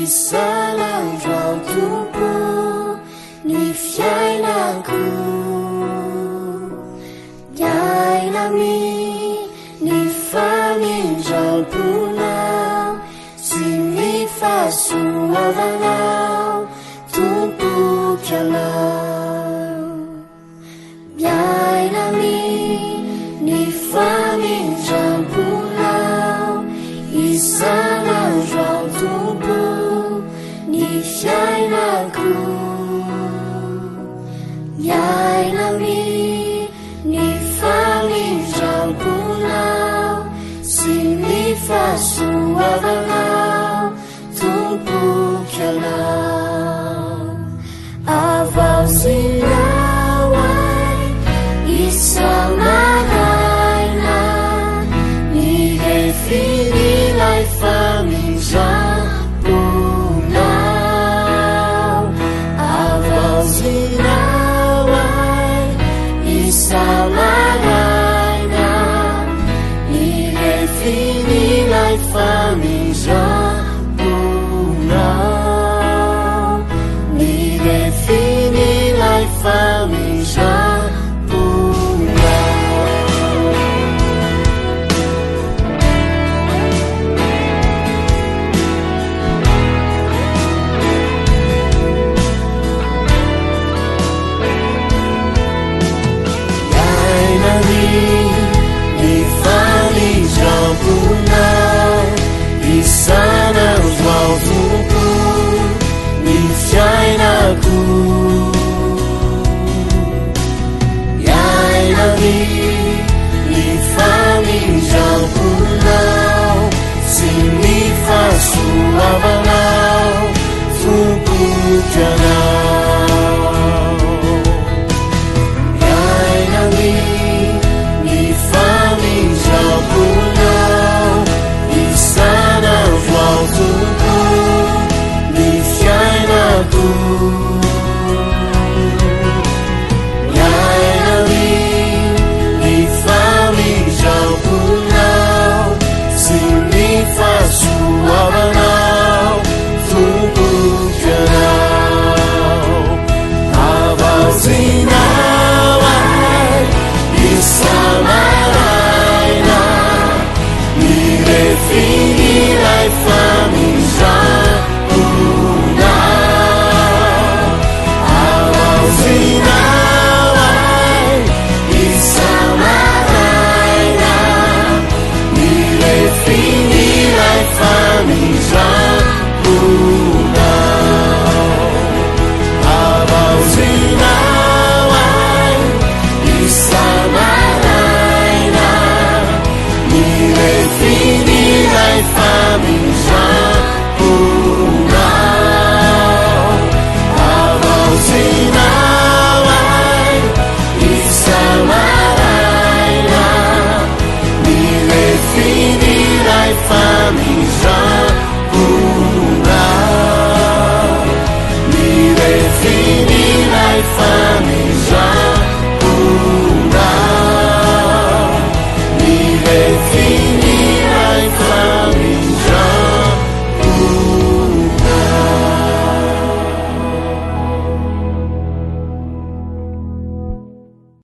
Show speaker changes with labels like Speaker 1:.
Speaker 1: isan'androantompo ny fiainako diainami ny famindramponao sy ny fahasoavanao tompoky anao diainami ny famindramponao isan'androantompo ny fiainako diainami ny famindramponao sy ny fahasoavanao tompoky anao avao sinao ay isamaraina ny refinilay famindramponao avao sinao ay isamaraina ny refinilay famindramponao ny refinilay famindramponao isan'androantompo ny fiainako diainami ny famindramponao sy ny fahasoavanao tompoky anao diainami ny famindramponao isan'androantompo ny fiainako diainami ny famindramponao sy ny fahasoavanao tompoky anao avao sinao ay isamaraina ny refinilay famindramponao avao sinao ay isamaraina ny refinilay famindramponao avao sinao ay isamaraina ny refinilay famindramponao